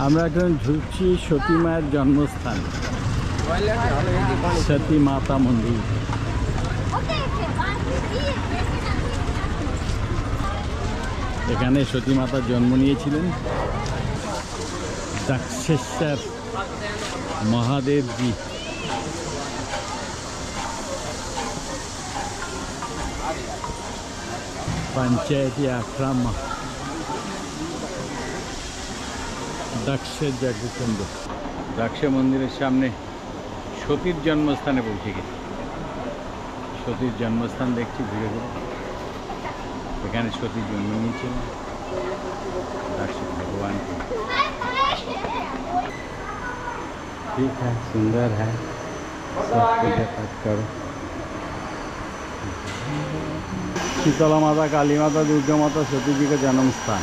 আমরা এখন ঢুকছি সতী মায়ের জন্মস্থান, সতী মাতা মন্দির। এখানে সতী মাতা জন্ম নিয়েছিলেন দক্ষেশ্বর মহাদেবজি। पंचायती आश्रम दक्ष जगकुंड। दक्ष मंदिर सामने सतीर जन्मस्थाने पहुँचे गेছি। सतीर जन्मस्थान देखছি ঘুরে ঘুরে। এখানে सती जन्म নিয়েছিলেন दक्ष भगवान की। ठीक है, सुंदर है, सब पूजा पाठ करो। शीतला माता, काली माता, दुर्गा माता, सती जी का जन्म स्थान।